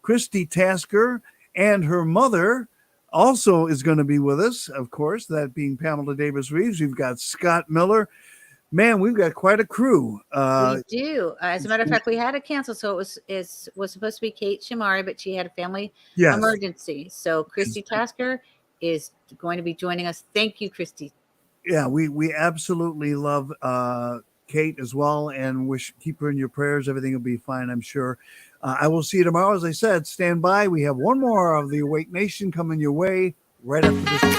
Christi Tasker, and her mother also is going to be with us, of course, that being Pamela Davis Reeves. We've got Scott Miller. Man, we've got quite a crew. We do. As a matter of fact, we had to cancel. So it was supposed to be Kate Shamari, but she had a family emergency. So Christi Tasker is going to be joining us. Thank you, Christi. Yeah, we absolutely love Kate as well, and keep her in your prayers. Everything will be fine, I'm sure. I will see you tomorrow. As I said, stand by. We have one more of the Awake Nation coming your way right after this.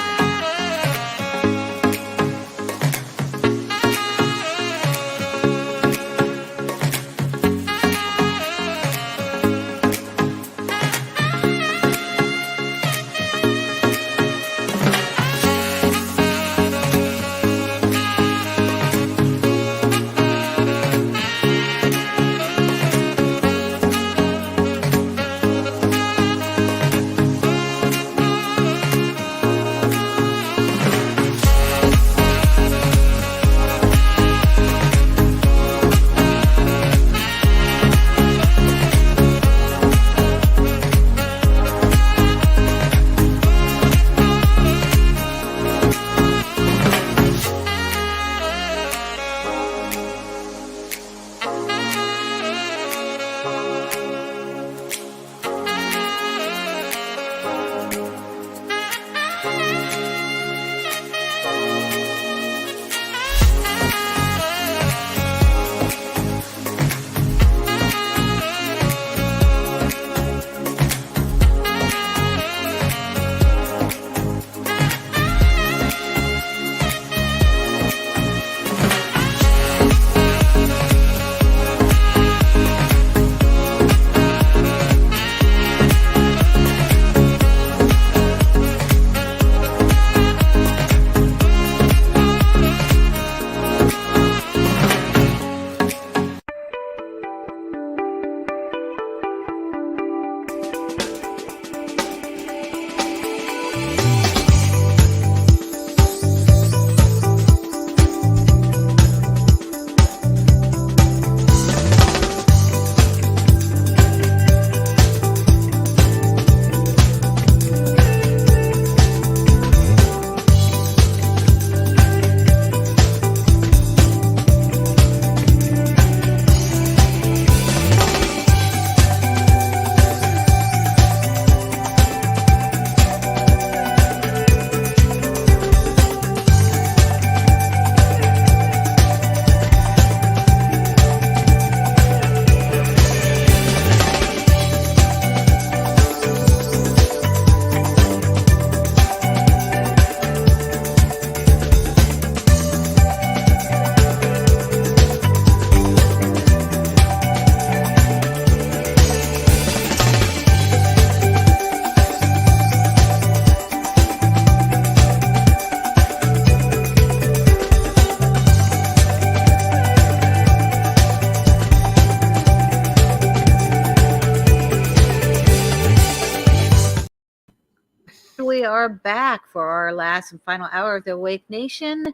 We are back for our last and final hour of the Awake Nation.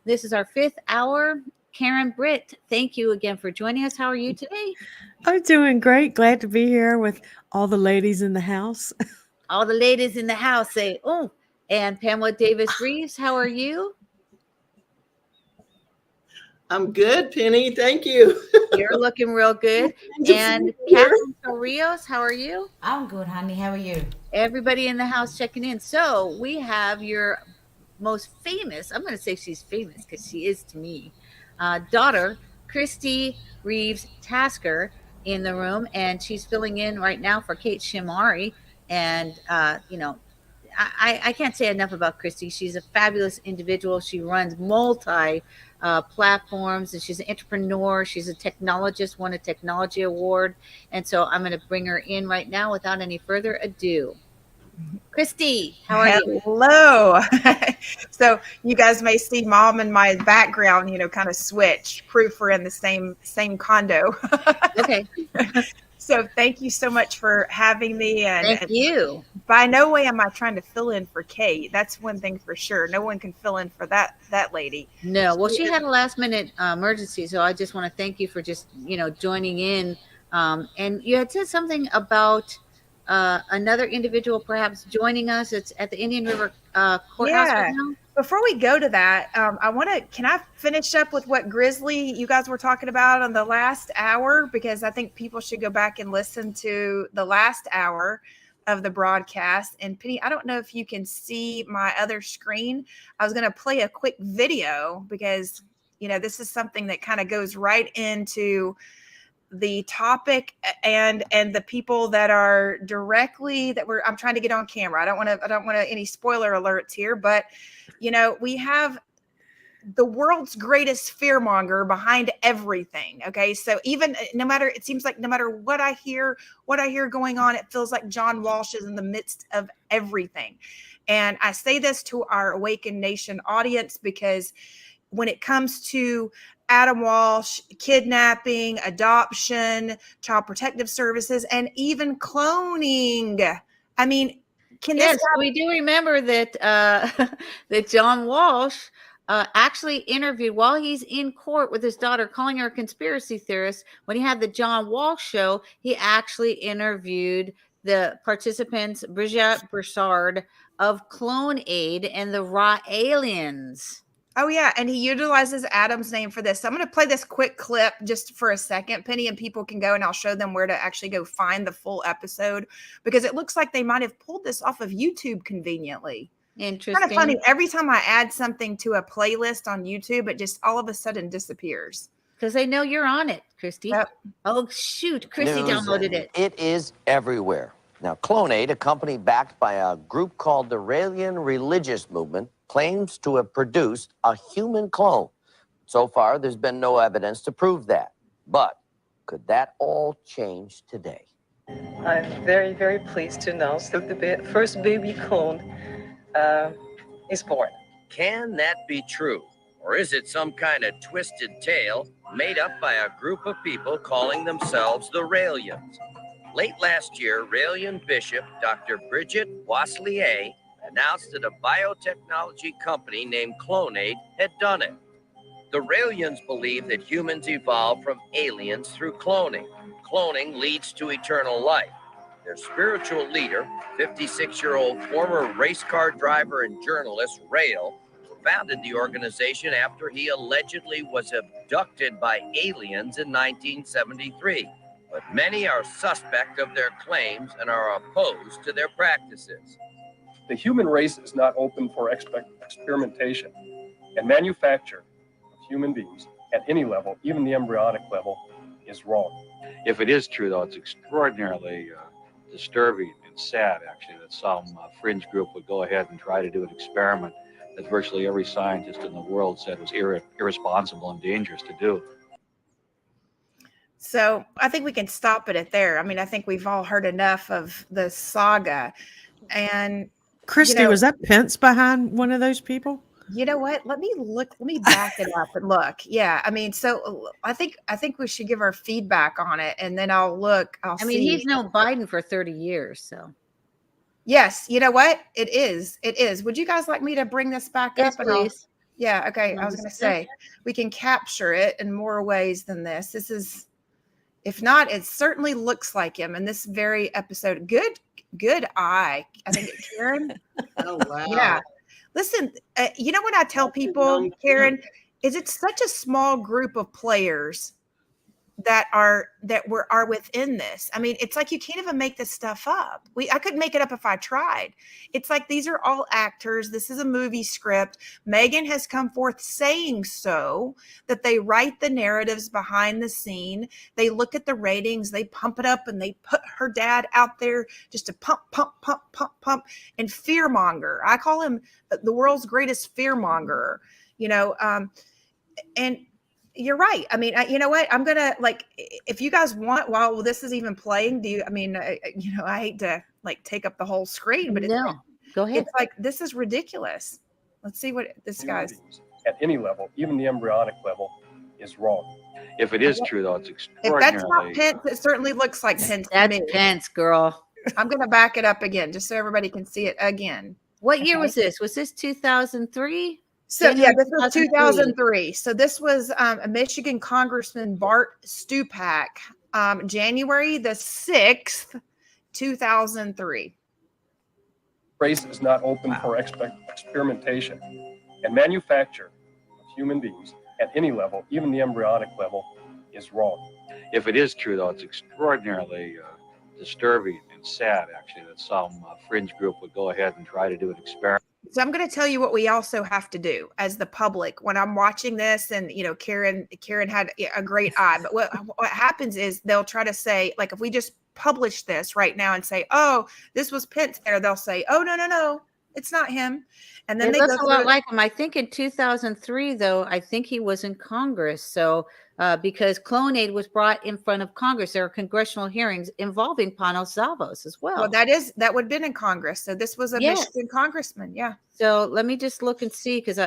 This is our 5th hour. Karen Britt, thank you again for joining us. How are you today? I'm doing great. Glad to be here with all the ladies in the house. All the ladies in the house say, oh. And Pamela Davis Reeves, how are you? I'm good, Penny. Thank you. You're looking real good. And Catherine Rios, how are you? I'm good, honey. How are you? Everybody in the house checking in. So we have your most famous, I'm going to say she's famous because she is to me, daughter, Christi Reeves Tasker, in the room. And she's filling in right now for Kate Shamari. And, I can't say enough about Christi. She's a fabulous individual. She runs multi platforms, and she's an entrepreneur. She's a technologist, won a technology award. And so I'm going to bring her in right now without any further ado. Christi, how are you? Hello. So you guys may see Mom in my background, kind of switch. Proof we're in the same condo. Okay. So thank you so much for having me. Thank you. By no way am I trying to fill in for Kate. That's one thing for sure. No one can fill in for that lady. No. Well, she had a last minute emergency. So I just want to thank you for just, joining in. And you had said something about another individual perhaps joining us. It's at the Indian River Courthouse right Yeah. now. Before we go to that, can I finish up with what Grizzly you guys were talking about on the last hour? Because I think people should go back and listen to the last hour of the broadcast. And Penny, I don't know if you can see my other screen. I was going to play a quick video because, this is something that kind of goes right into the topic and the people that are directly I'm trying to get on camera. I don't want to any spoiler alerts here, but we have the world's greatest fearmonger behind everything. Okay. So even it seems like no matter what I hear going on, it feels like John Walsh is in the midst of everything. And I say this to our Awakened Nation audience because when it comes to Adam Walsh, kidnapping, adoption, child protective services, and even cloning. I mean, yes, we do remember that that John Walsh actually interviewed while he's in court with his daughter, calling her a conspiracy theorist. When he had the John Walsh show, he actually interviewed the participants, Brigitte Broussard of Clone Aid and the Raw Aliens. Oh, yeah. And he utilizes Adam's name for this. So I'm going to play this quick clip just for a second, Penny, and people can go and I'll show them where to actually go find the full episode because it looks like they might have pulled this off of YouTube conveniently. Interesting. Kind of funny. Every time I add something to a playlist on YouTube, it just all of a sudden disappears. Because they know you're on it, Christy. Yep. Oh, shoot. Christy downloaded it. It is everywhere. Now, Clone Aid, a company backed by a group called the Raelian Religious Movement, claims to have produced a human clone. So far, there's been no evidence to prove that. But could that all change today? I'm very, very pleased to announce that the first baby clone is born. Can that be true? Or is it some kind of twisted tale made up by a group of people calling themselves the Raelians? Late last year, Raelian Bishop Dr. Brigitte Boisselier announced that a biotechnology company named Clone Aid had done it. The Raelians believe that humans evolved from aliens through cloning. Cloning leads to eternal life. Their spiritual leader, 56-year-old former race car driver and journalist Rael, founded the organization after he allegedly was abducted by aliens in 1973. But many are suspect of their claims and are opposed to their practices. The human race is not open for experimentation, and manufacture of human beings at any level, even the embryonic level, is wrong. If it is true, though, it's extraordinarily disturbing and sad, actually, that some fringe group would go ahead and try to do an experiment that virtually every scientist in the world said was irresponsible and dangerous to do. So I think we can stop it at there. I mean, I think we've all heard enough of the saga. And Christy, was that Pence behind one of those people? You know what? Let me back it up and look. Yeah. I mean, so I think we should give our feedback on it and then I'll see. He's known Biden for 30 years. So yes, you know what? It is. Would you guys like me to bring this back yes, up? Please. Yeah. Okay. I was going to say we can capture it in more ways than this. This is, if not, it certainly looks like him in this very episode. Good eye. I think Karen. Oh, wow. Yeah. Listen, you know what I tell people, Karen, is it's such a small group of players that are within this. I mean, it's like you can't even make this stuff up. I couldn't make it up if I tried. It's like these are all actors. This is a movie script. Meghan has come forth saying so, that they write the narratives behind the scene. They look at the ratings, they pump it up, and they put her dad out there just to pump, and fearmonger. I call him the world's greatest fearmonger, and you're right. I mean, you know what? I'm going to if you guys want, while this is even playing, I hate to take up the whole screen, but go ahead. It's like, this is ridiculous. Let's see what this guy's. At any level, even the embryonic level, is wrong. If it is true, though, it's If extraordinarily. that's not Pence, it certainly looks like Pence. That's Pence, girl. I'm going to back it up again, just so everybody can see it again. What year was this? Was this 2003? So yeah, this was 2003. So this was a Michigan Congressman Bart Stupak, January the 6th 2003. Race is not open for experimentation, and manufacture of human beings at any level, even the embryonic level, is wrong. If it is true, though, it's extraordinarily disturbing and sad, actually, that some fringe group would go ahead and try to do an experiment. So I'm going to tell you what we also have to do as the public when I'm watching this. And, Karen had a great eye, but what happens is they'll try to say, like, if we just publish this right now and say, oh, this was Pence there, they'll say, oh, no, it's not him. And then It they looks go a lot through. like him. I think in 2003, though, I think he was in Congress. So because Clonade was brought in front of Congress, there are congressional hearings involving Panos Zavos as well. Well, that would have been in Congress. So this was a Michigan congressman. Yeah. So let me just look and see, because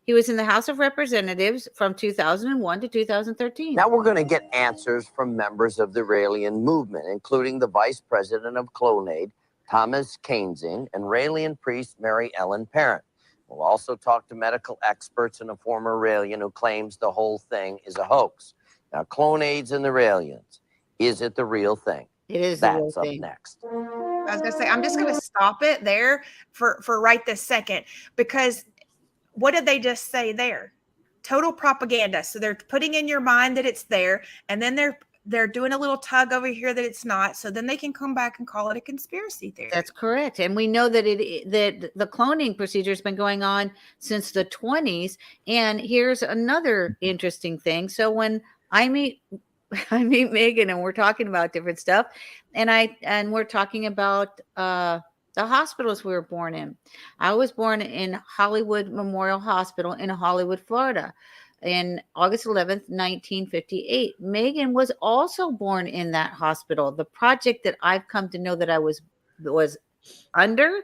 he was in the House of Representatives from 2001 to 2013. Now we're going to get answers from members of the Raelian movement, including the vice president of Clonade, Thomas Keynesing, and Raelian priest Mary Ellen Parent. We'll also talk to medical experts and a former Raelian who claims the whole thing is a hoax. Now, Clonade's and the Raelians, is it the real thing? It is. That's up next. I was going to say, I'm just going to stop it there for right this second, because what did they just say there? Total propaganda. So they're putting in your mind that it's there, and then they're doing a little tug over here that it's not. So then they can come back and call it a conspiracy theory. That's correct. And we know that that the cloning procedure has been going on since the 20s. And here's another interesting thing. So when I meet Megan and we're talking about different stuff, and we're talking about the hospitals we were born in. I was born in Hollywood Memorial Hospital in Hollywood, Florida, in August 11th, 1958. Megan was also born in that hospital. The project that I've come to know that I was under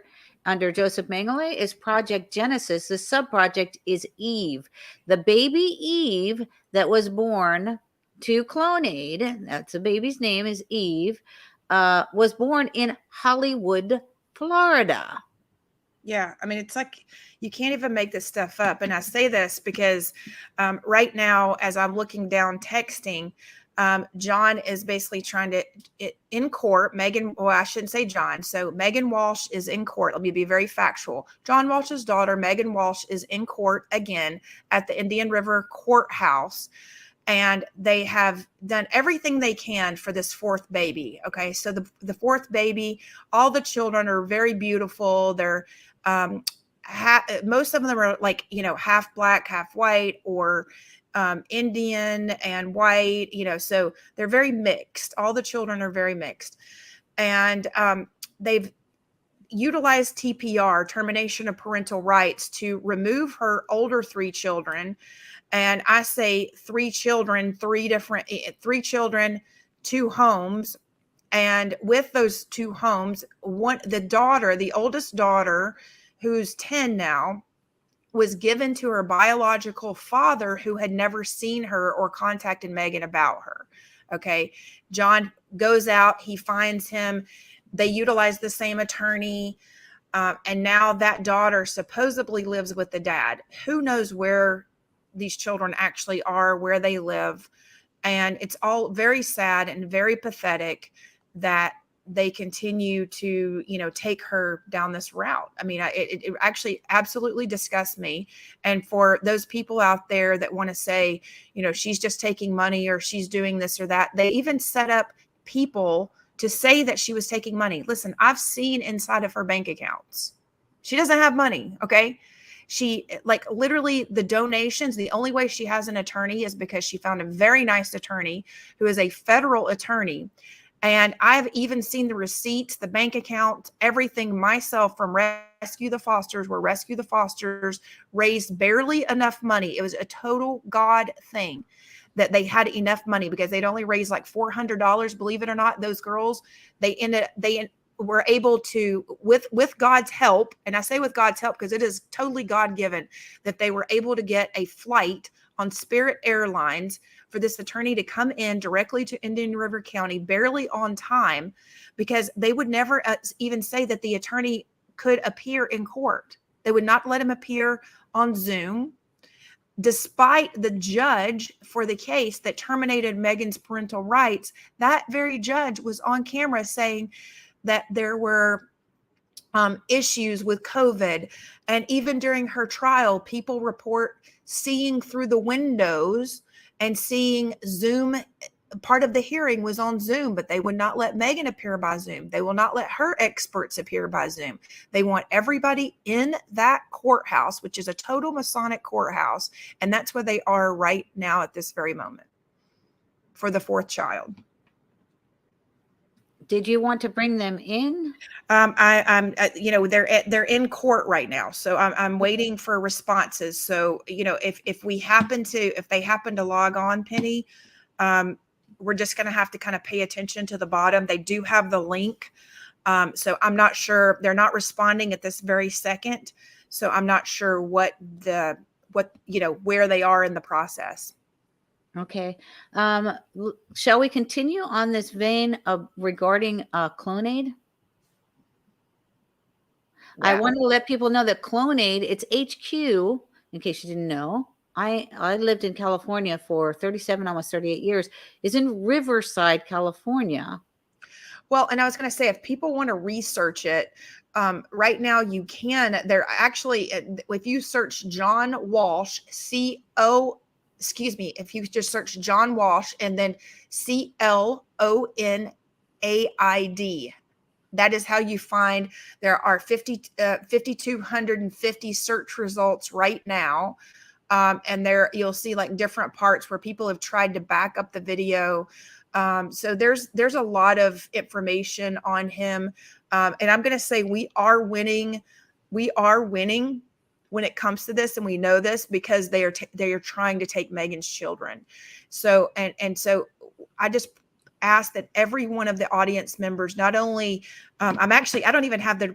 Joseph Mengele is Project Genesis. The sub-project is Eve. The baby Eve that was born to Clonade, that's the baby's name, is Eve, was born in Hollywood, Florida. Yeah, I mean, it's like you can't even make this stuff up. And I say this because right now, as I'm looking down texting, John is basically trying to, in court, I shouldn't say John. So Megan Walsh is in court. Let me be very factual. John Walsh's daughter, Megan Walsh, is in court again at the Indian River courthouse. And they have done everything they can for this fourth baby. Okay. So the fourth baby, all the children are very beautiful. They're, most of them are like, half black, half white, or Indian and white, so they're very mixed. All the children are very mixed. And they've utilized TPR, termination of parental rights, to remove her older three children. And I say three children, two homes. And with those two homes, the oldest daughter, who's 10 now, was given to her biological father, who had never seen her or contacted Megan about her. Okay. John goes out, he finds him. They utilize the same attorney. And now that daughter supposedly lives with the dad. Who knows where these children actually are, where they live. And it's all very sad and very pathetic that they continue to, take her down this route. I mean, it actually absolutely disgusts me. And for those people out there that want to say, she's just taking money, or she's doing this or that, they even set up people to say that she was taking money. Listen, I've seen inside of her bank accounts. She doesn't have money. Okay. She, like, literally the donations, the only way she has an attorney is because she found a very nice attorney who is a federal attorney. And I've even seen the receipts, the bank account, everything myself from Rescue the Fosters, where Rescue the Fosters raised barely enough money. It was a total God thing that they had enough money, because they'd only raised like $400. Believe it or not, those girls, they were able to, with God's help, and I say with God's help because it is totally God-given, that they were able to get a flight on Spirit Airlines for this attorney to come in directly to Indian River County, barely on time, because they would never even say that the attorney could appear in court. They would not let him appear on Zoom. despite the judge for the case that terminated Meghan's parental rights, that very judge was on camera saying that there were issues with COVID. And even during her trial, people report seeing through the windows and seeing Zoom. Part of the hearing was on Zoom, but they would not let Meghan appear by Zoom. They will not let her experts appear by Zoom. They want everybody in that courthouse, which is a total Masonic courthouse. And that's where they are right now at this very moment for the fourth child. Did you want to bring them in? I'm they're in court right now, so I'm waiting for responses. So, if they happen to log on, Penny, we're just going to have to kind of pay attention to the bottom. They do have the link. So I'm not sure. They're not responding at this very second. So I'm not sure where they are in the process. Okay. Shall we continue on this vein of regarding Clonade? Yeah. I want to let people know that Clonade, its HQ, in case you didn't know, I lived in California for 37, almost 38 years, is in Riverside, California. Well, and I was going to say, if people want to research it, right now you can. They're actually, if you search John Walsh, if you just search John Walsh and then CLONAID, that is how you find. There are 5,250 search results right now. And there you'll see like different parts where people have tried to back up the video. So there's a lot of information on him. And I'm going to say we are winning when it comes to this. And we know this because they are trying to take Meghan's children. So, and so I just ask that every one of the audience members, not only, I don't even have the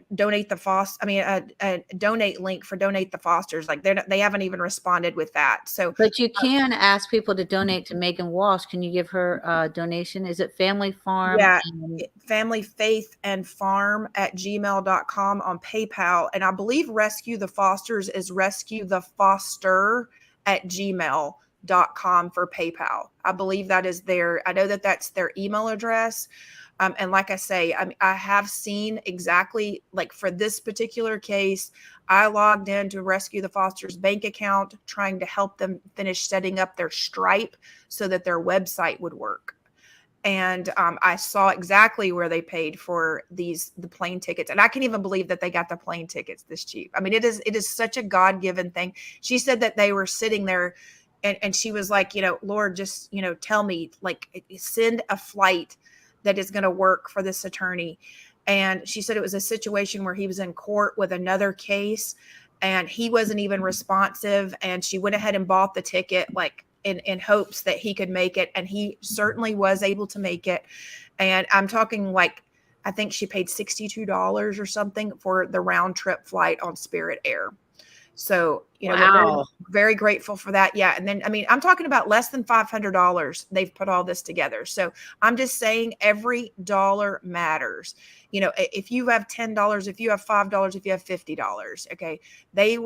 donate link for Donate the Fosters. Like they haven't even responded with that. So, but you can ask people to donate to Megan Walsh. Can you give her a donation? Is it Family Farm? Yeah. Family Faith and Farm at gmail.com on PayPal. And I believe Rescue the Fosters is Rescue the Foster at gmail.com for PayPal. I believe that is I know that's their email address. And like I say, I have seen exactly, like for this particular case, I logged in to Rescue the Foster's bank account, trying to help them finish setting up their Stripe so that their website would work. And I saw exactly where they paid for the plane tickets. And I can't even believe that they got the plane tickets this cheap. I mean, it is such a God-given thing. She said that they were sitting there and she was like, Lord, just, tell me, like, send a flight that is going to work for this attorney. And she said it was a situation where he was in court with another case and he wasn't even responsive. And she went ahead and bought the ticket, like in hopes that he could make it. And he certainly was able to make it. And I'm talking like, I think she paid $62 or something for the round trip flight on Spirit Air. So, wow. we're very grateful for that. Yeah. And then, I'm talking about less than $500. They've put all this together. So I'm just saying every dollar matters. If you have $10, if you have $5, if you have $50, okay, they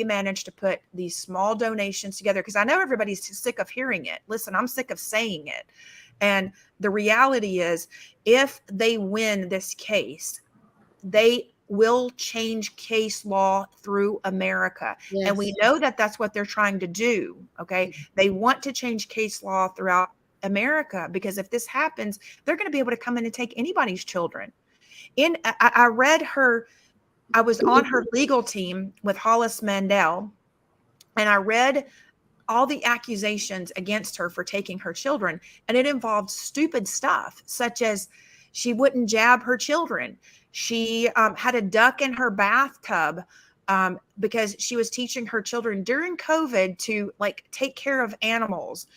managed to put these small donations together. Cause I know everybody's sick of hearing it. Listen, I'm sick of saying it. And the reality is if they win this case, they will change case law through America. Yes. And we know that that's what they're trying to do. Okay. They want to change case law throughout America because if this happens, they're going to be able to come in and take anybody's children. I read I was on her legal team with Hollis Mandel, and I read all the accusations against her for taking her children. And it involved stupid stuff, such as she wouldn't jab her children. She had a duck in her bathtub because she was teaching her children during COVID to like take care of animals.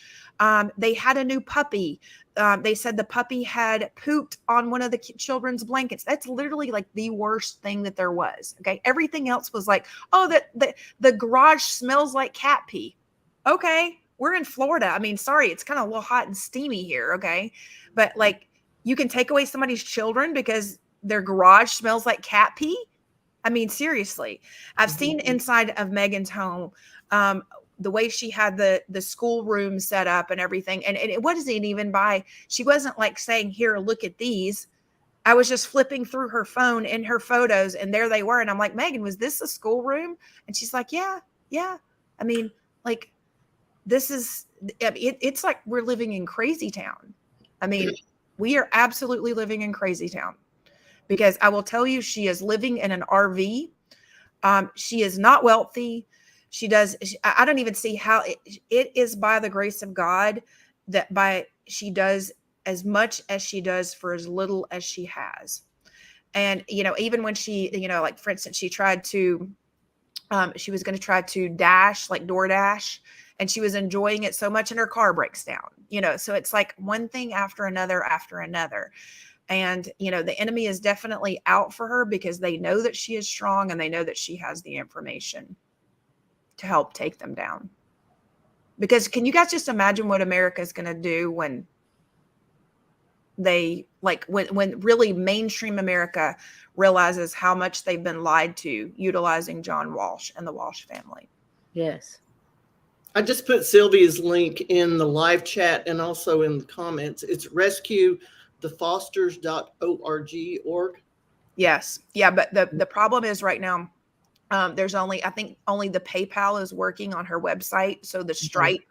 They had a new puppy. They said the puppy had pooped on one of the children's blankets. That's literally like the worst thing that there was. Okay. Everything else was like, oh, the garage smells like cat pee. Okay. We're in Florida. Sorry, it's kind of a little hot and steamy here. Okay. But like you can take away somebody's children because their garage smells like cat pee. Seriously, I've seen inside of Meghan's home. the way she had the schoolroom set up and everything. And it wasn't even she wasn't like saying, here, look at these. I was just flipping through her phone in her photos, and there they were. And I'm like, Megan, was this a schoolroom? And she's like, yeah. I mean, like, this is, it's like we're living in crazy town. I mean, we are absolutely living in crazy town, because I will tell you, she is living in an RV. She is not wealthy. I don't even see how it is by the grace of God that she does as much as she does for as little as she has. And, even when she, like, for instance, she was going to try to dash, like DoorDash, and she was enjoying it so much, and her car breaks down, so it's like one thing after another. And, the enemy is definitely out for her, because they know that she is strong, and they know that she has the information to help take them down. Because can you guys just imagine what America is going to do when when really mainstream America realizes how much they've been lied to utilizing John Walsh and the Walsh family? Yes. I just put Sylvia's link in the live chat and also in the comments. It's rescuethefosters.org. Yes. Yeah. But the problem is right now, there's I think only the PayPal is working on her website. So the Stripe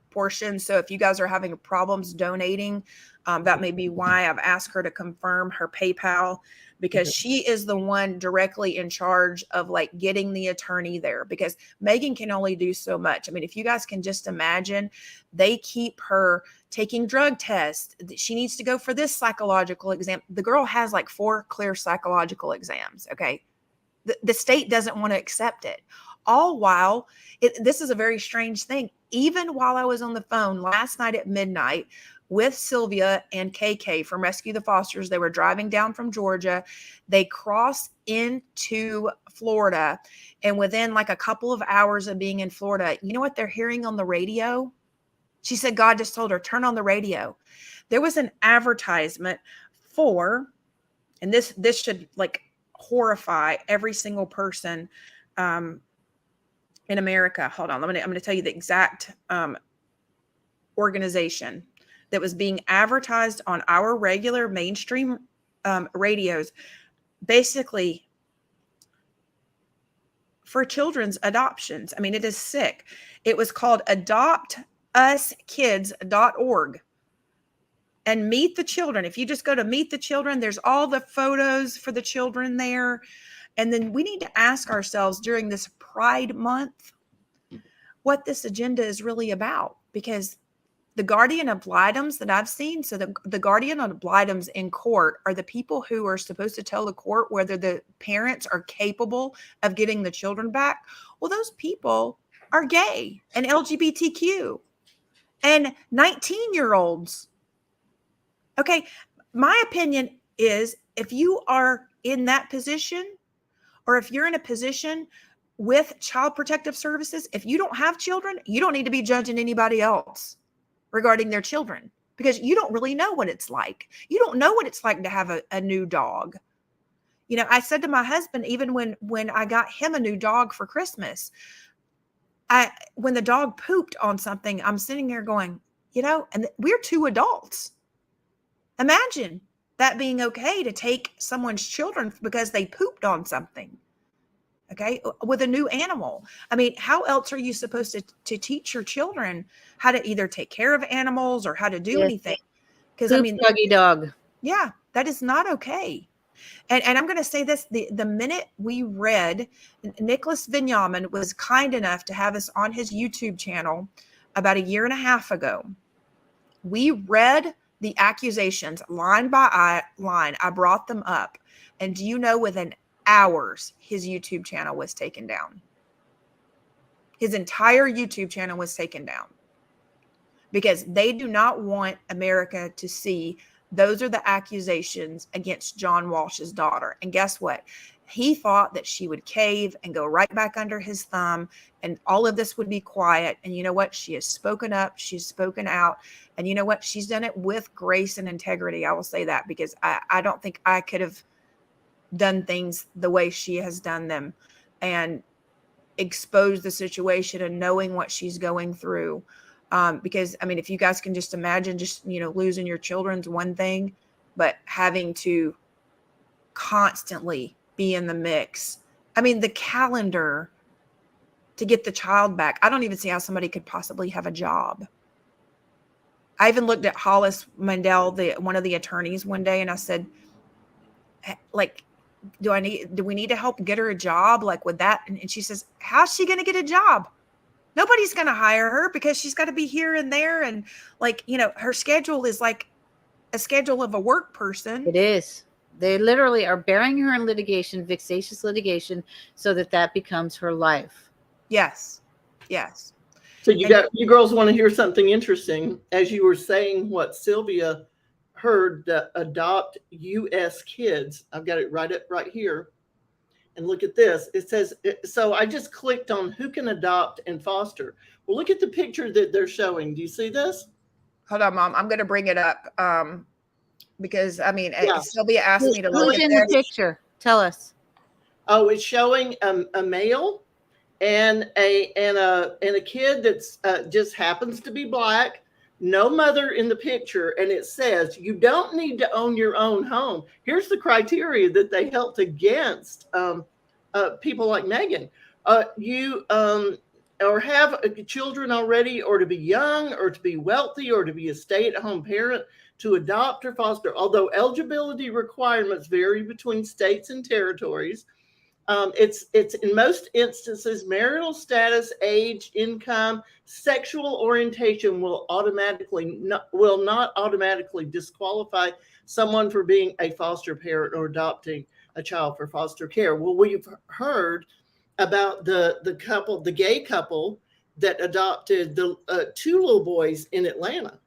portion. So if you guys are having problems donating, that may be why I've asked her to confirm her PayPal, because she is the one directly in charge of like getting the attorney there, because Megan can only do so much. I mean, if you guys can just imagine, they keep her taking drug tests. She needs to go for this psychological exam. The girl has like 4 clear psychological exams. Okay. The state doesn't want to accept it. All while, this is a very strange thing. Even while I was on the phone last night at midnight with Sylvia and KK from Rescue the Fosters, they were driving down from Georgia. They crossed into Florida. And within like a couple of hours of being in Florida, you know what they're hearing on the radio? She said, God just told her, turn on the radio. There was an advertisement for, and this should like horrify every single person in America. Hold on. I'm going to tell you the exact organization that was being advertised on our regular mainstream radios, basically for children's adoptions. I mean, it is sick. It was called adoptuskids.org. And Meet the Children. If you just go to Meet the Children, there's all the photos for the children there. And then we need to ask ourselves during this Pride Month what this agenda is really about, because the guardian ad litems that I've seen, so the guardian ad litems in court are the people who are supposed to tell the court whether the parents are capable of getting the children back. Well, those people are gay and LGBTQ and 19-year-olds. Okay, my opinion is, if you are in that position, or if you're in a position with Child Protective Services, if you don't have children, you don't need to be judging anybody else regarding their children, because you don't really know what it's like. You don't know what it's like to have a new dog. I said to my husband, even when I got him a new dog for Christmas, when the dog pooped on something, I'm sitting there going, and we're 2 adults. Imagine that being okay to take someone's children because they pooped on something. Okay. With a new animal. I mean, how else are you supposed to teach your children how to either take care of animals or how to do anything? Because I mean, doggy dog. Yeah, that is not okay. And I'm going to say this, the minute we read, Nicholas Vignamin was kind enough to have us on his YouTube channel about 1.5 years ago. We read the accusations line by line. I brought them up. And do you know, within hours, his YouTube channel was taken down. His entire YouTube channel was taken down, because they do not want America to see those are the accusations against John Walsh's daughter. And guess what? He thought that she would cave and go right back under his thumb, and all of this would be quiet. And you know what? She has spoken up. She's spoken out. And you know what? She's done it with grace and integrity. I will say that, because I don't think I could have done things the way she has done them. And expose the situation and knowing what she's going through. Because I mean, if you guys can just imagine just, losing your children's one thing, but having to constantly be in the mix. I mean, the calendar to get the child back. I don't even see how somebody could possibly have a job. I even looked at Hollis Mandel, one of the attorneys, one day, and I said, like, do we need to help get her a job? Like, with that? And she says, how's she going to get a job? Nobody's going to hire her because she's got to be here and there. And like, her schedule is like a schedule of a work person. It is. They literally are burying her in litigation, vexatious litigation, so that becomes her life. Yes. Yes. So you girls want to hear something interesting. As you were saying what Sylvia heard, adopt U.S. kids. I've got it right here. And look at this. It says, so I just clicked on who can adopt and foster. Well, look at the picture that they're showing. Do you see this? Hold on, Mom. I'm going to bring it up because, I mean, Sylvia asked me to look Who's at in this. the picture? Tell us. Oh, it's showing a male and a kid that's just happens to be black. No mother in the picture, and it says you don't need to own your own home. Here's the criteria that they helped against people like Megan. You or have children already, or to be young, or to be wealthy, or to be a stay-at-home parent, to adopt or foster. Although eligibility requirements vary between states and territories, it's in most instances marital status, age, income, sexual orientation will not automatically disqualify someone for being a foster parent or adopting a child for foster care. Well, we've heard about the gay couple that adopted the two little boys in Atlanta,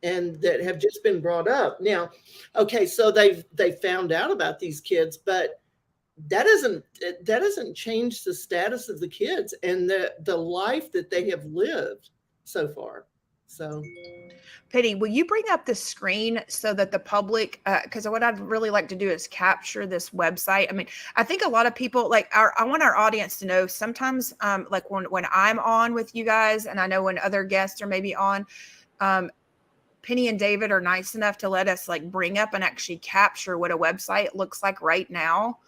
and that have just been brought up now. Okay, so they found out about these kids, but that doesn't change the status of the kids and the life that they have lived so far. So, Penny, will you bring up the screen so that the public, because what I'd really like to do is capture this website. I mean, I think a lot of people I want our audience to know sometimes, like when I'm on with you guys, and I know when other guests are maybe on, Penny and David are nice enough to let us like bring up and actually capture what a website looks like right now.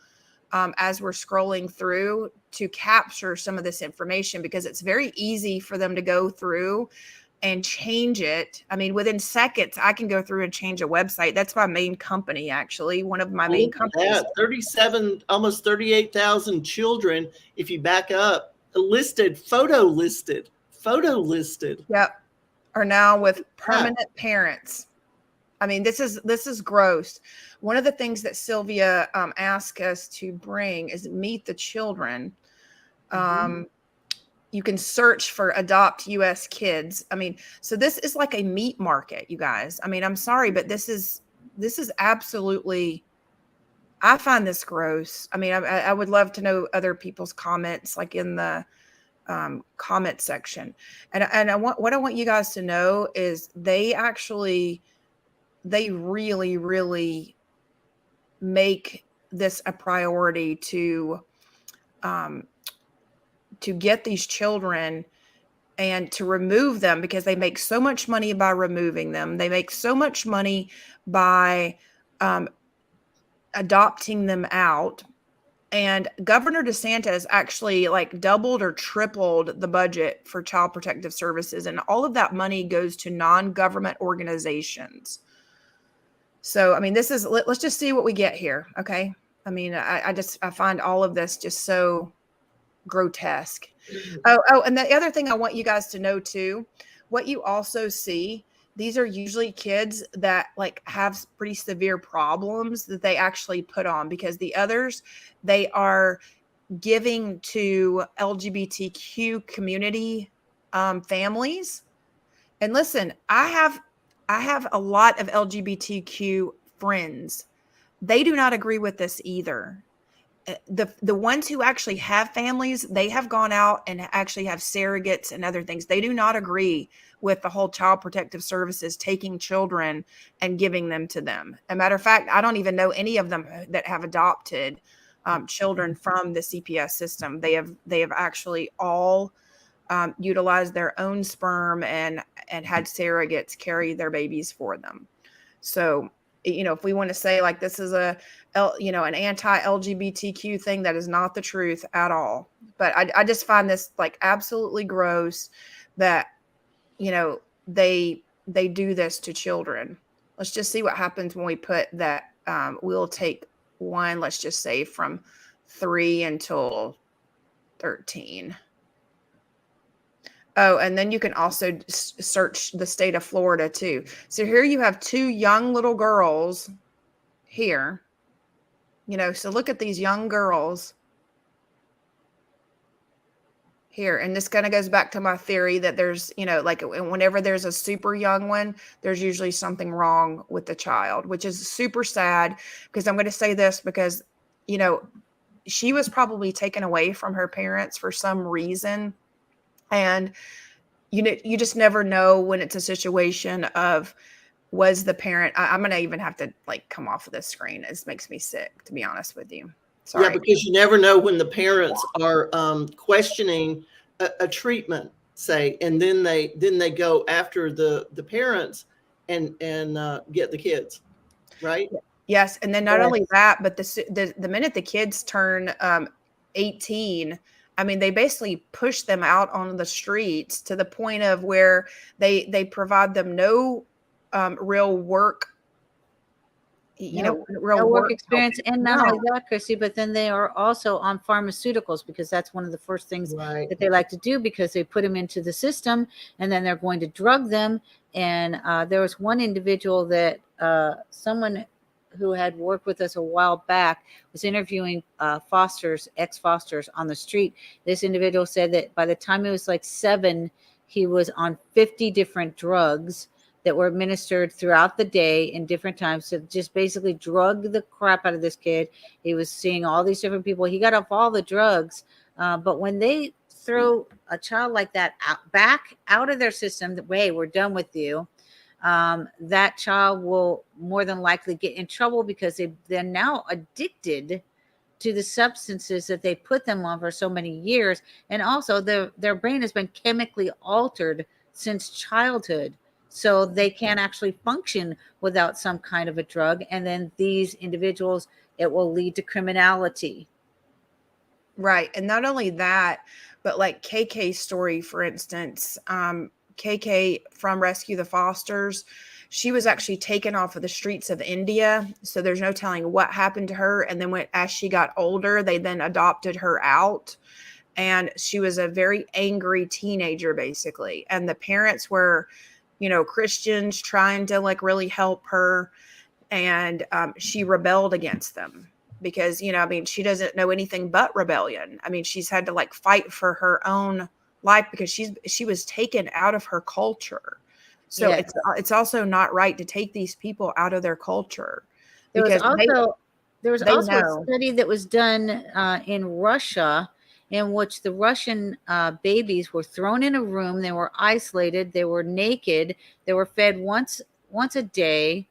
As we're scrolling through, to capture some of this information, because it's very easy for them to go through and change it. I mean, within seconds, I can go through and change a website. That's my main company, actually. One of my main companies. 37, almost 38,000 children, if you back up, photo listed. Yep. Are now with permanent parents. I mean, this is gross. One of the things that Sylvia asked us to bring is meet the children. You can search for adopt U.S. kids. I mean, so this is like a meat market, you guys. I mean, I'm sorry, but this is absolutely, I find this gross. I mean, I would love to know other people's comments, like in the comment section. And what I want you guys to know is they really, really make this a priority to get these children and to remove them, because they make so much money by removing them. They make so much money by adopting them out. And Governor DeSantis actually like doubled or tripled the budget for Child Protective Services. And all of that money goes to non-government organizations. So, I mean, let's just see what we get here. Okay. I mean, I find all of this just so grotesque. Oh, and the other thing I want you guys to know too, what you also see, these are usually kids that like have pretty severe problems that they actually put on, because the others, they are giving to LGBTQ community families. And listen, I have a lot of LGBTQ friends. They do not agree with this either. The ones who actually have families, they have gone out and actually have surrogates and other things. They do not agree with the whole Child Protective Services taking children and giving them to them. As a matter of fact, I don't even know any of them that have adopted children from the CPS system. They have actually all utilized their own sperm and had surrogates carry their babies for them. So, if we want to say like this is an anti-LGBTQ thing, that is not the truth at all. But I just find this like absolutely gross that, they do this to children. Let's just see what happens when we put that. We'll take one, let's just say from 3 until 13. Oh, and then you can also search the state of Florida too. So here you have 2 young little girls here, so look at these young girls here. And this kind of goes back to my theory that there's, like whenever there's a super young one, there's usually something wrong with the child, which is super sad, because I'm going to say this because, she was probably taken away from her parents for some reason. And you just never know when it's a situation of, was the parent, I'm going to even have to like come off of this screen. It makes me sick, to be honest with you. Sorry. Yeah, because you never know when the parents are questioning a treatment, say, and then they go after the parents and get the kids, right? Yes, and then not only that, but the minute the kids turn 18, I mean, they basically push them out on the streets to the point of where they provide them no real work, real work experience. And not only that, Christy, but then they are also on pharmaceuticals, because that's one of the first things that they like to do, because they put them into the system and then they're going to drug them. And there was one individual that someone who had worked with us a while back was interviewing ex-fosters on the street. This individual said that by the time he was like 7, he was on 50 different drugs that were administered throughout the day in different times to just basically drug the crap out of this kid. He was seeing all these different people. He got off all the drugs. But when they throw a child like that back out of their system, that way, we're done with you, that child will more than likely get in trouble, because they're now addicted to the substances that they put them on for so many years. And also their brain has been chemically altered since childhood. So they can't actually function without some kind of a drug. And then these individuals, it will lead to criminality. Right. And not only that, but like KK's story, for instance, KK from Rescue the Fosters, she was actually taken off of the streets of India. So there's no telling what happened to her. And then as she got older, they then adopted her out. And she was a very angry teenager, basically. And the parents were, Christians trying to like really help her. And she rebelled against them because, she doesn't know anything but rebellion. I mean, she's had to like fight for her own life because she was taken out of her culture. So yes. It's also not right to take these people out of their culture. There was also a study that was done in Russia, in which the Russian babies were thrown in a room. They were isolated. They were naked. They were fed once a day.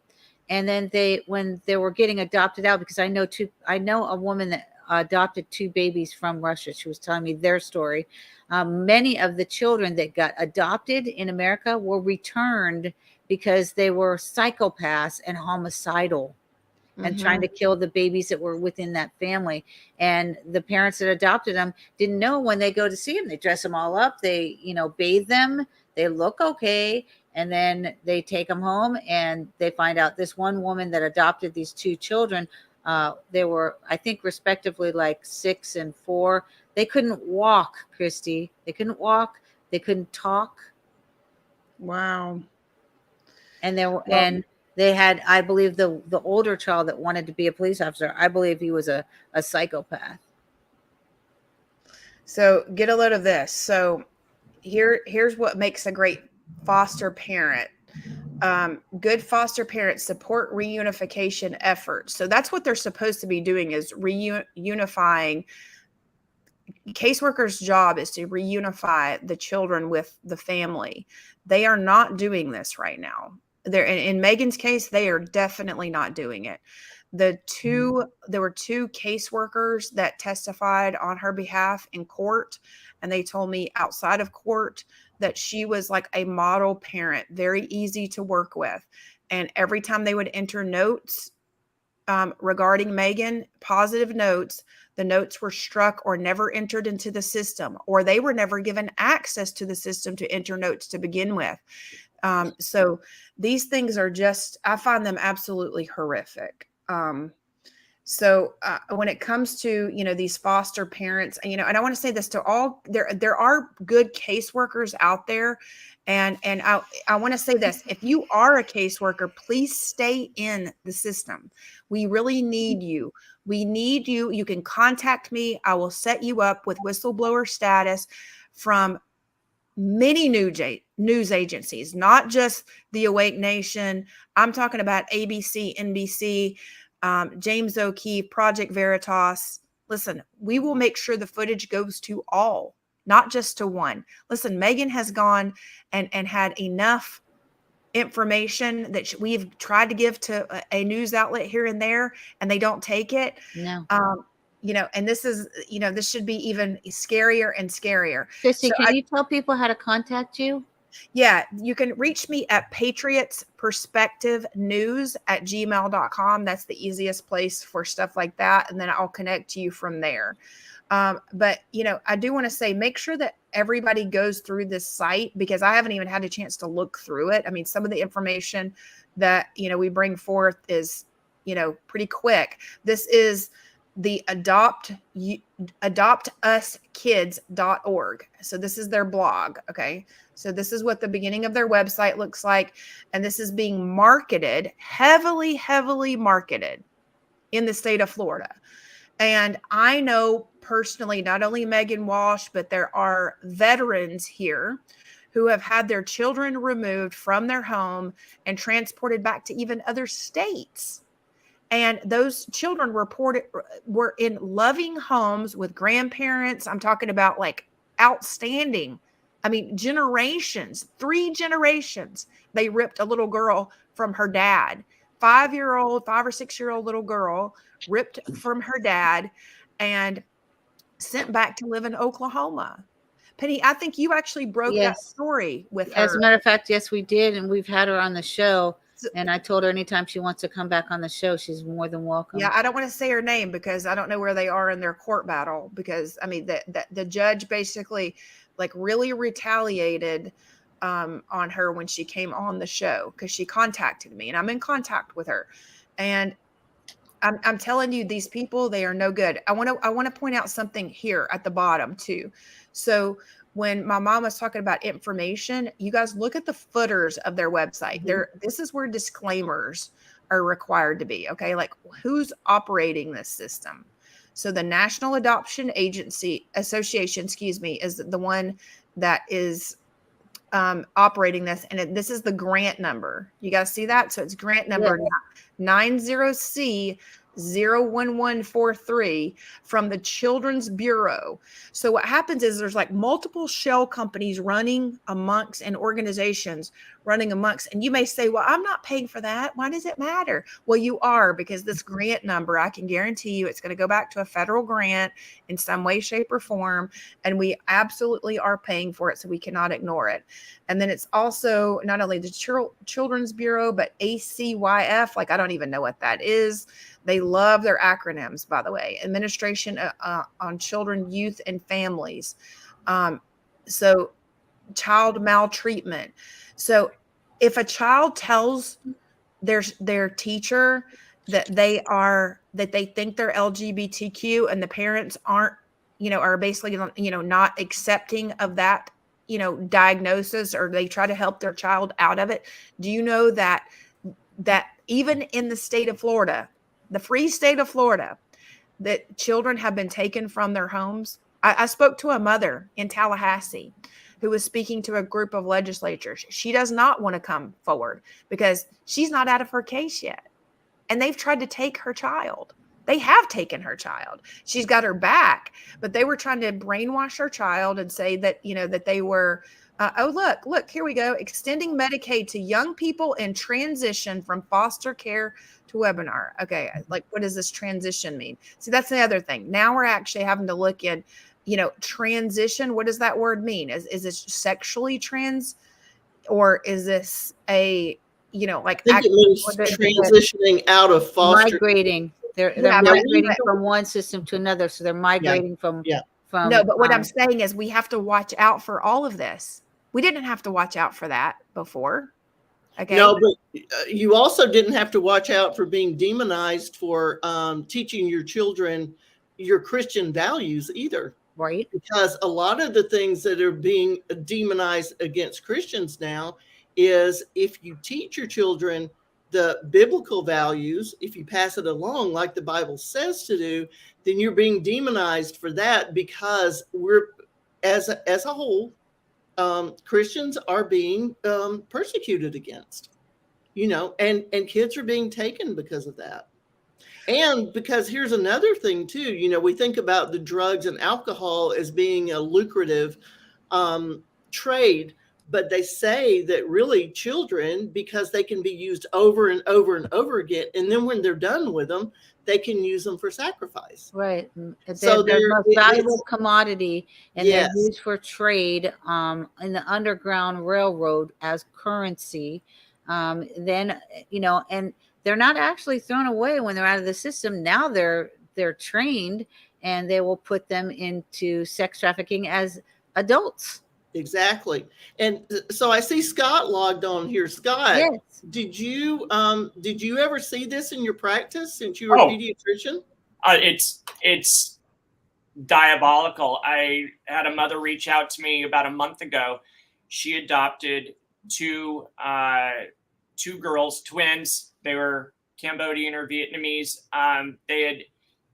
And then when they were getting adopted out, because I know a woman that adopted 2 babies from Russia. She was telling me their story. Many of the children that got adopted in America were returned because they were psychopaths and homicidal. And trying to kill the babies that were within that family. And the parents that adopted them didn't know when they go to see them. They dress them all up. They, bathe them. They look okay. And then they take them home and they find out this one woman that adopted these 2 children, they were, I think, respectively like 6 and 4. They couldn't walk, Christy. They couldn't walk. They couldn't talk. Wow. And they had, I believe, the older child that wanted to be a police officer, I believe he was a psychopath. So get a load of this. So here's what makes a great foster parent. Good foster parents support reunification efforts. So that's what they're supposed to be doing, is reunifying. Caseworkers' job is to reunify the children with the family. They are not doing this right now. In Megan's case, they are definitely not doing it. There were two caseworkers that testified on her behalf in court, and they told me outside of court that she was like a model parent, very easy to work with. And every time they would enter notes regarding Megan, positive notes, the notes were struck or never entered into the system, or they were never given access to the system to enter notes to begin with. So these things are just, I find them absolutely horrific. So when it comes to, these foster parents, and I want to say this to all, there are good caseworkers out there. And I want to say this, if you are a caseworker, please stay in the system. We really need you. We need you. You can contact me. I will set you up with whistleblower status from many news agencies, not just the Awake Nation. I'm talking about ABC, NBC, James O'Keefe, Project Veritas. Listen, we will make sure the footage goes to all, not just to one. Listen, Megan has gone and had enough information that we've tried to give to a news outlet here and there, and they don't take it. No. And this is, this should be even scarier and scarier. Christi, So can you tell people how to contact you? Yeah, you can reach me at patriotsperspectivenews@gmail.com. That's the easiest place for stuff like that. And then I'll connect you from there. But, I do want to say, make sure that everybody goes through this site, because I haven't even had a chance to look through it. I mean, some of the information that, we bring forth is, pretty quick. This is the adoptuskids.org. So this is their blog. Okay. So this is what the beginning of their website looks like. And this is being marketed, heavily marketed in the state of Florida. And I know personally, not only Megan Walsh, but there are veterans here who have had their children removed from their home and transported back to even other states. And those children were in loving homes with grandparents. I'm talking about like outstanding. I mean, generations, 3 generations. They ripped a little girl from her dad, 5 or 6-year-old little girl ripped from her dad and sent back to live in Oklahoma. Penny, I think you actually broke that story with her. As a matter of fact, yes, we did. And we've had her on the show. And I told her anytime she wants to come back on the show, she's more than welcome. Yeah, I don't want to say her name because I don't know where they are in their court battle. Because I mean, the judge basically like really retaliated on her when she came on the show, because she contacted me and I'm in contact with her. And I'm telling you, these people, they are no good. I want to point out something here at the bottom too. So when my mom was talking about information, you guys look at the footers of their website. This is where disclaimers are required to be. Okay. Like who's operating this system? So the National Adoption Association, is the one that is operating this. And this is the grant number. You guys see that? So it's grant number 90C 01143 from the Children's Bureau. So what happens is there's like multiple shell companies running amongst and organizations running amongst, and you may say, well, I'm not paying for that. Why does it matter? Well, you are, because this grant number, I can guarantee you it's going to go back to a federal grant in some way, shape, or form. And we absolutely are paying for it. So we cannot ignore it. And then it's also not only the Children's Bureau, but ACYF. Like, I don't even know what that is. They love their acronyms, by the way. Administration on Children, Youth, and Families. So child maltreatment. So if a child tells their teacher that they think they're LGBTQ and the parents aren't, are basically, not accepting of that, diagnosis, or they try to help their child out of it. Do you know that even in the state of Florida, the free state of Florida, that children have been taken from their homes? I spoke to a mother in Tallahassee who was speaking to a group of legislators. She does not want to come forward because she's not out of her case yet. And they've tried to take her child. They have taken her child. She's got her back, but they were trying to brainwash her child and say that, that they were Look, here we go. Extending Medicaid to young people in transition from foster care to webinar. Okay, like what does this transition mean? See, that's the other thing. Now we're actually having to look at, transition. What does that word mean? Is this sexually trans, or is this a, like I think it means transitioning out of foster. Migrating. They're Yeah, migrating from one system to another. So they're migrating from. No, but what I'm saying is we have to watch out for all of this. We didn't have to watch out for that before. Okay. No, but you also didn't have to watch out for being demonized for teaching your children your Christian values either. Right. Because a lot of the things that are being demonized against Christians now is if you teach your children the biblical values, if you pass it along like the Bible says to do, then you're being demonized for that, because we're, as a whole, Christians are being persecuted against, and kids are being taken because of that. And because here's another thing too, we think about the drugs and alcohol as being a lucrative trade, but they say that really children, because they can be used over and over and over again, and then when they're done with them, they can use them for sacrifice. Right. So they're the most valuable commodity, and yes, they're used for trade in the Underground Railroad as currency. Then, and they're not actually thrown away when they're out of the system. Now they're trained, and they will put them into sex trafficking as adults. Exactly. And so I see Scott logged on here. Scott, yes. Did you ever see this in your practice since you were a pediatrician? It's diabolical. I had a mother reach out to me about a month ago. She adopted two girls, twins. They were Cambodian or Vietnamese. They had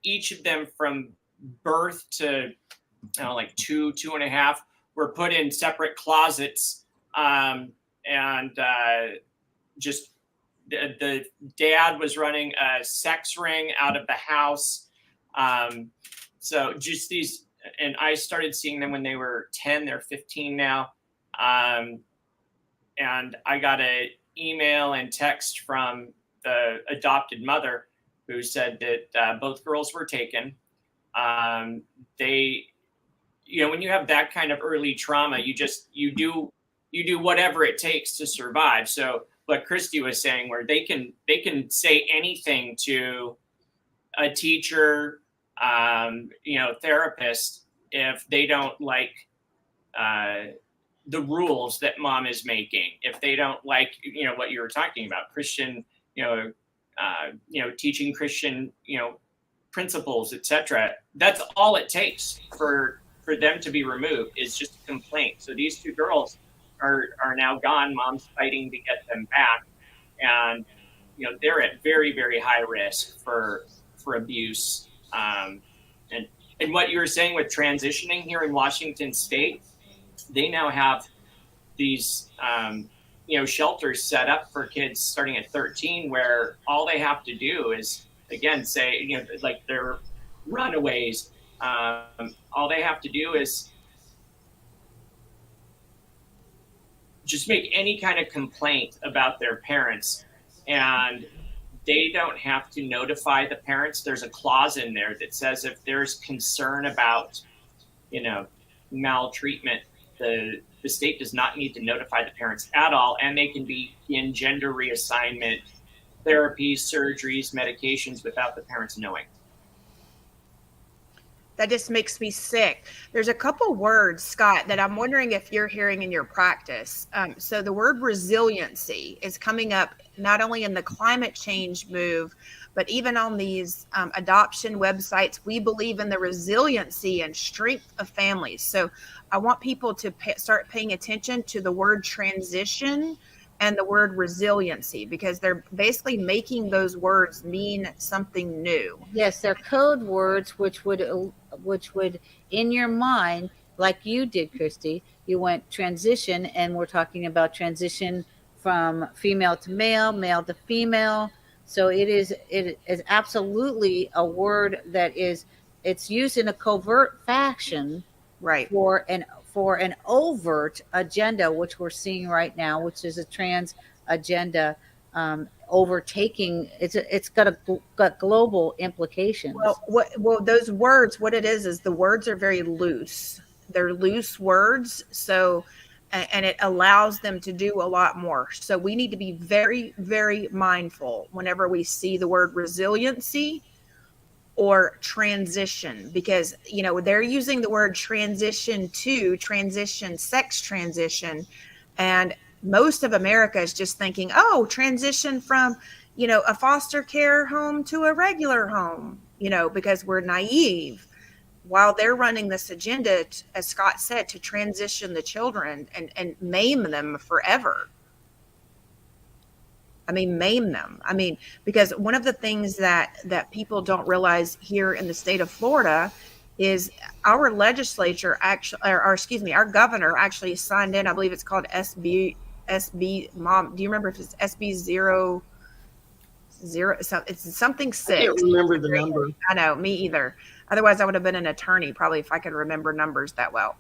each of them from birth to like two and a half were put in separate closets, and just the dad was running a sex ring out of the house. So just these, and I started seeing them when they were 10, they're 15 now. And I got an email and text from the adopted mother who said that both girls were taken. They, when you have that kind of early trauma, you do whatever it takes to survive. So what Christi was saying, where they can say anything to a teacher, therapist, if they don't like the rules that mom is making, if they don't like, what you were talking about, Christian, teaching Christian, principles, etc. That's all it takes for them to be removed, is just a complaint. So these two girls are now gone. Mom's fighting to get them back, and they're at very, very high risk for abuse. And what you were saying with transitioning here in Washington State, they now have these shelters set up for kids starting at 13, where all they have to do is, again, say, like they're runaways. All they have to do is just make any kind of complaint about their parents, and they don't have to notify the parents. There's a clause in there that says if there's concern about, maltreatment, the state does not need to notify the parents at all, and they can be in gender reassignment therapies, surgeries, medications without the parents knowing. That just makes me sick. There's a couple words, Scott, that I'm wondering if you're hearing in your practice. So the word resiliency is coming up not only in the climate change move, but even on these adoption websites. We believe in the resiliency and strength of families. So I want people to start paying attention to the word transition and the word resiliency, because they're basically making those words mean something new. Yes, they're code words, which would in your mind, like you did, Christi, you went transition, and we're talking about transition from female to male, male to female. So it is absolutely a word that it's used in a covert fashion, right, for an overt agenda, which we're seeing right now, which is a trans agenda overtaking. It's got global implications. Well, those words, what it is the words are very loose. They're loose words. So, and it allows them to do a lot more. So we need to be very, very mindful whenever we see the word resiliency or transition, because, you know, they're using the word sex transition. And most of America is just thinking, oh, transition from, you know, a foster care home to a regular home, you know, because we're naive, while they're running this agenda, as Scott said, to transition the children and maim them forever. I mean, maim them. I mean, because one of the things that people don't realize here in the state of Florida is our legislature actually, or excuse me, our governor actually signed in, I believe it's called SB, Mom, do you remember if it's SB 00, it's something 6. I can't remember the number. I know, me either. Otherwise, I would have been an attorney probably if I could remember numbers that well.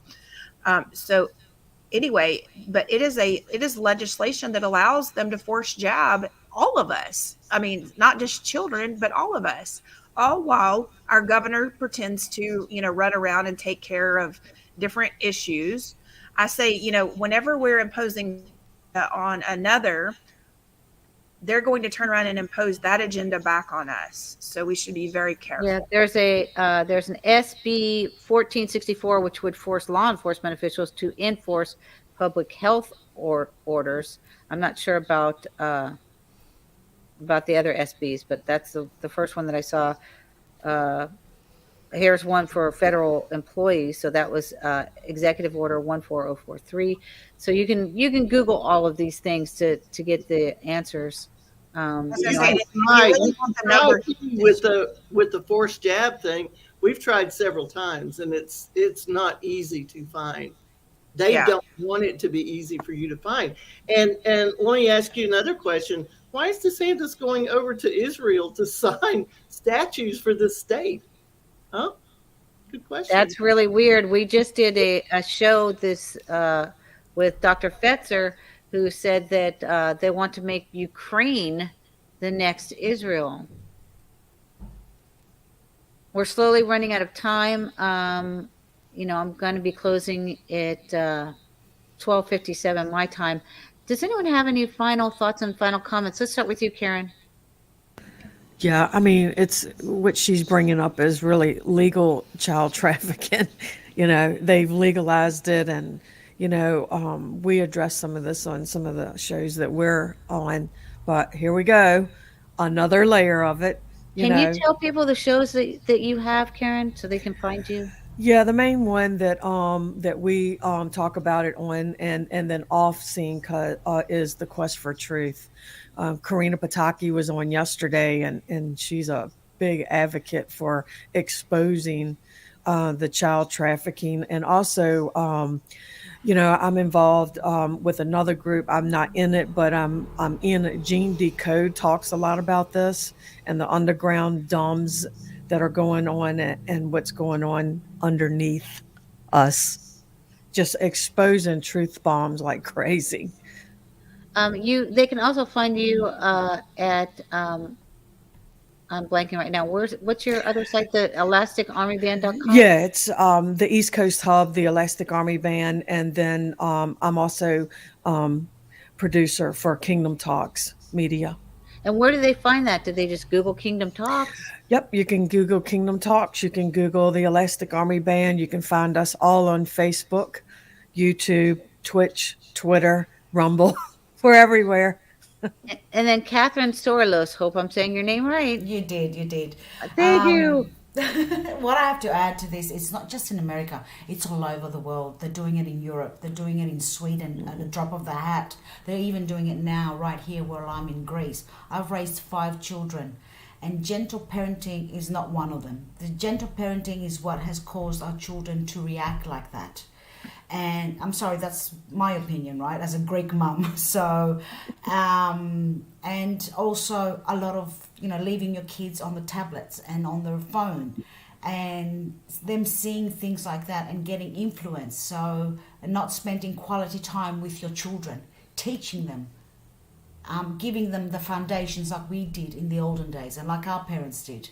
So anyway, but it is legislation that allows them to force jab all of us. I mean, not just children, but all of us, all while our governor pretends to, you know, run around and take care of different issues. I say, you know, whenever we're imposing on another, they're going to turn around and impose that agenda back on us. So we should be very careful. Yeah, there's an SB 1464, which would force law enforcement officials to enforce public health orders. I'm not sure about the other SBs, but that's the first one that I saw. Here's one for federal employees. So that was Executive Order 14043. So you can Google all of these things to get the answers. With the forced jab thing, we've tried several times, and it's not easy to find. They don't want it to be easy for you to find. And let me ask you another question. Why is DeSantis going over to Israel to sign statues for this state? Huh? Good question. That's really weird. We just did a show this with Dr. Fetzer, who said that they want to make Ukraine the next Israel. We're slowly running out of time. You know, I'm going to be closing at 12:57 my time. Does anyone have any final thoughts and final comments? Let's start with you, Karen. Yeah, I mean, it's what she's bringing up is really legal child trafficking. You know, they've legalized it, and you know, we addressed some of this on some of the shows that we're on. But here we go, another layer of it. Can you tell people the shows that you have, Karen, so they can find you? Yeah, the main one that that we talk about it on, and then off scene is The Quest for Truth. Karina Pataki was on yesterday, and she's a big advocate for exposing the child trafficking. And also, you know, I'm involved with another group. I'm not in it, but I'm in Gene Decode talks a lot about this and the underground dumbs that are going on and what's going on underneath us, just exposing truth bombs like crazy. They can also find you at I'm blanking right now. What's your other site? The ElasticArmyBand.com? Yeah, it's the East Coast hub, the Elastic Army Band, and then I'm also producer for Kingdom Talks Media. And where do they find that? Did they just Google Kingdom Talks? Yep, you can Google Kingdom Talks. You can Google the Elastic Army Band. You can find us all on Facebook, YouTube, Twitch, Twitter, Rumble. We're everywhere. And then Catherine Sorelos, hope I'm saying your name right. You did. Thank you. What I have to add to this, it's not just in America, it's all over the world. They're doing it in Europe, they're doing it in Sweden at the drop of the hat. They're even doing it now right here where I'm in Greece. I've raised 5 children, and gentle parenting is not one of them. The gentle parenting is what has caused our children to react like that. And I'm sorry, that's my opinion, right, as a Greek mum. So and also a lot of, you know, leaving your kids on the tablets and on their phone. and them seeing things like that and getting influenced. So not spending quality time with your children, teaching them, giving them the foundations like we did in the olden days and like our parents did.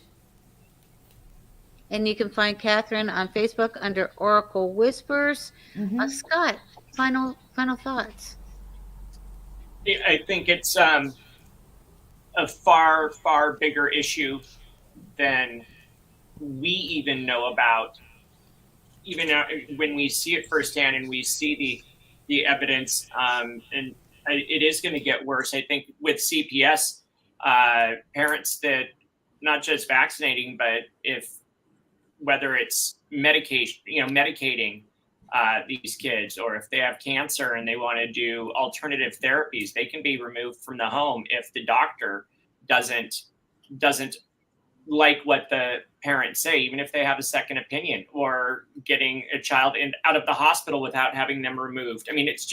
And you can find Catherine on Facebook under Oracle Whispers. Scott, final thoughts. I think it's a far bigger issue than we even know about. Even when we see it firsthand and we see the evidence, and it is going to get worse. I think with CPS, parents that not just vaccinating, but whether it's medicating these kids, or if they have cancer and they want to do alternative therapies, they can be removed from the home if the doctor doesn't like what the parents say, even if they have a second opinion, or getting a child out of the hospital without having them removed. I mean, it's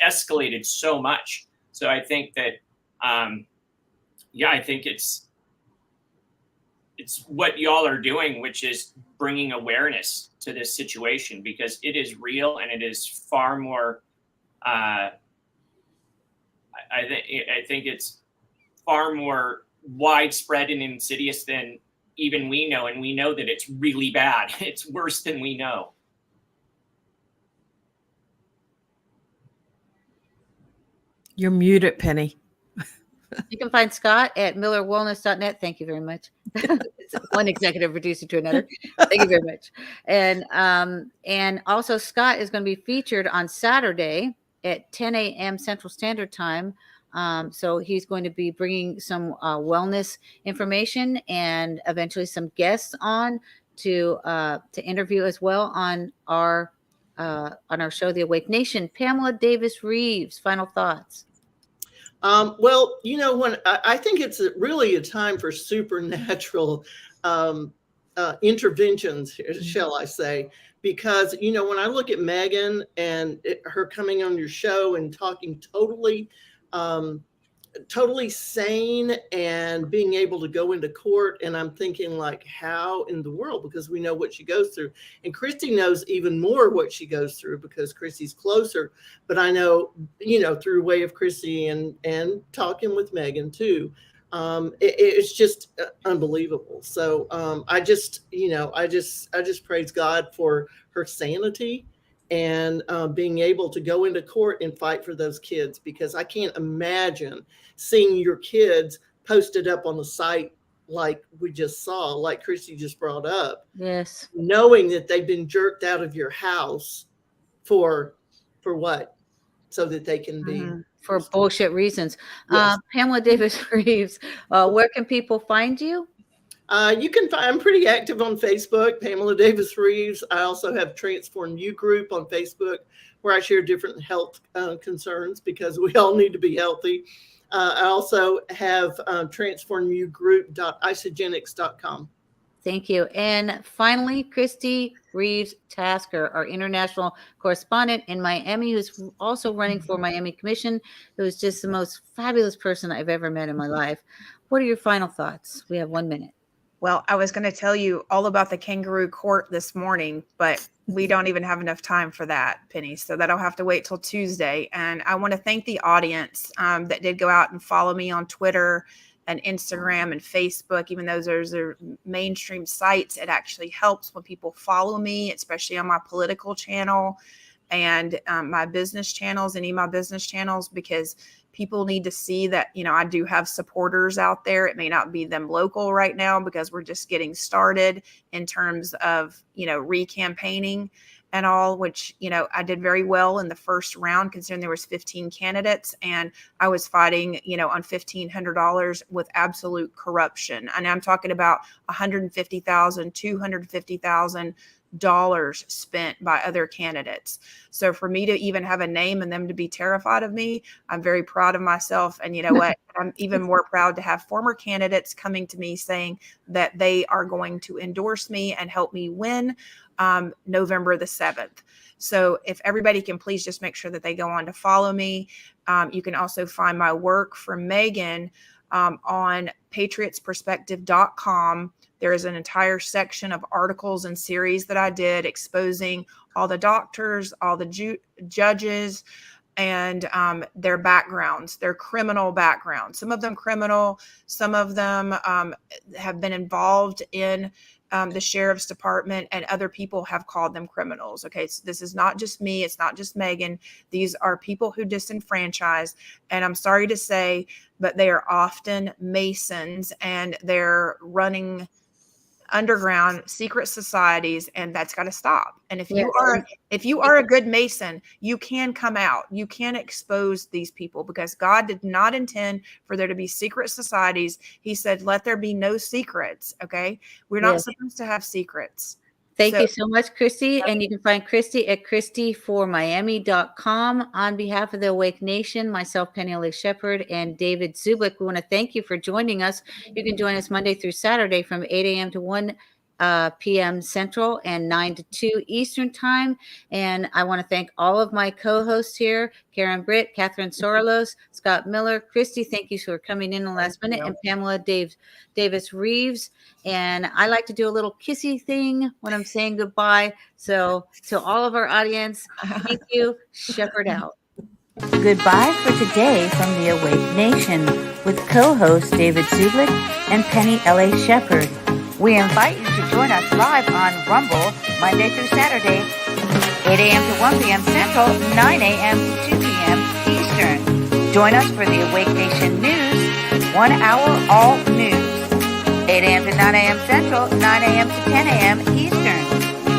escalated so much. So I think that, I think it's what y'all are doing, which is bringing awareness to this situation, because it is real and it is far more, I think it's far more widespread and insidious than even we know. And we know that it's really bad. It's worse than we know. You're muted, Penny. You can find Scott at millerwellness.net. Thank you very much. It's one executive producer to another. Thank you very much. And also Scott is going to be featured on Saturday at 10 a.m. Central Standard Time. So he's going to be bringing some wellness information and eventually some guests on to interview as well on our show, The Awake Nation. Pamela Davis Reeves, final thoughts. Well, when I think it's really a time for supernatural interventions, shall I say, because, when I look at Megan and her coming on your show and talking totally sane and being able to go into court, and I'm thinking, like, how in the world, because we know what she goes through, and Christi knows even more what she goes through because Christi's closer, but I know, through way of Christi and talking with Megan too, it's just unbelievable. So I just praise God for her sanity and being able to go into court and fight for those kids, because I can't imagine seeing your kids posted up on the site like we just saw, like Christi just brought up. Yes. Knowing that they've been jerked out of your house for what? So that they can be for bullshit reasons. Yes. Pamela Davis Reeves, where can people find you? You can find, I'm pretty active on Facebook, Pamela Davis Reeves. I also have Transform You group on Facebook, where I share different health concerns, because we all need to be healthy. I also have transformyougroup.isogenics.com. Thank you. And finally, Christi Reeves Tasker, our international correspondent in Miami, who's also running for Miami Commission, who's just the most fabulous person I've ever met in my life. What are your final thoughts? We have 1 minute. Well, I was going to tell you all about the kangaroo court this morning, but we don't even have enough time for that, Penny. So that'll have to wait till Tuesday. And I want to thank the audience that did go out and follow me on Twitter and Instagram and Facebook. Even though those are mainstream sites, it actually helps when people follow me, especially on my political channel and my business channels, any of my business channels, because people need to see that, I do have supporters out there. It may not be them local right now because we're just getting started in terms of, re-campaigning and all, which, I did very well in the first round, considering there was 15 candidates and I was fighting, on $1,500 with absolute corruption. And I'm talking about $150,000, $250,000 spent by other candidates. So for me to even have a name and them to be terrified of me, I'm very proud of myself. And you know what? I'm even more proud to have former candidates coming to me saying that they are going to endorse me and help me win November the 7th. So if everybody can please just make sure that they go on to follow me. You can also find my work for Megan on patriotsperspective.com. There is an entire section of articles and series that I did exposing all the doctors, all the judges, and their backgrounds, their criminal backgrounds. Some of them criminal, some of them have been involved in the sheriff's department, and other people have called them criminals. Okay, so this is not just me. It's not just Megan. These are people who disenfranchised. And I'm sorry to say, but they are often Masons, and they're running underground secret societies, and that's got to stop. And if you are a good Mason, you can come out, you can expose these people, because God did not intend for there to be secret societies. He said, let there be no secrets. Okay, we're not supposed to have secrets. Thank you so much, Christy. And you can find Christy at christyformiami.com. On behalf of the Awake Nation, myself, Penny L.A. Shepherd, and David Zubik, we want to thank you for joining us. You can join us Monday through Saturday from 8 a.m. to 1 p.m. Central and 9 to 2 Eastern Time. And I want to thank all of my co-hosts here, Karen Britt, Catherine Sorlos, Scott Miller, Christy, thank you for coming in the last minute, and Pamela Davis Reeves. And I like to do a little kissy thing when I'm saying goodbye. So to all of our audience, thank you. Shepherd out. Goodbye for today from the Awake Nation with co-host David Zublik and Penny L.A. Shepherd. We invite you to join us live on Rumble Monday through Saturday, 8 a.m. to 1 p.m. Central, 9 a.m. to 2 p.m. Eastern. Join us for the Awake Nation News, 1 hour all news, 8 a.m. to 9 a.m. Central, 9 a.m. to 10 a.m. Eastern.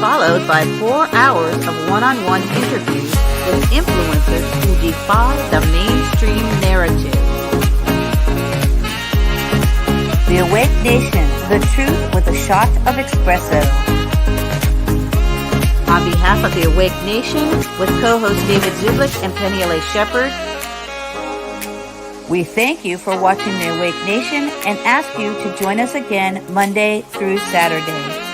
Followed by 4 hours of one-on-one interviews with influencers who defy the mainstream narrative. The Awake Nation, the truth with a shot of espresso. On behalf of the Awake Nation, with co-host David Zublik and Penny L.A. Shepherd, we thank you for watching the Awake Nation and ask you to join us again Monday through Saturday.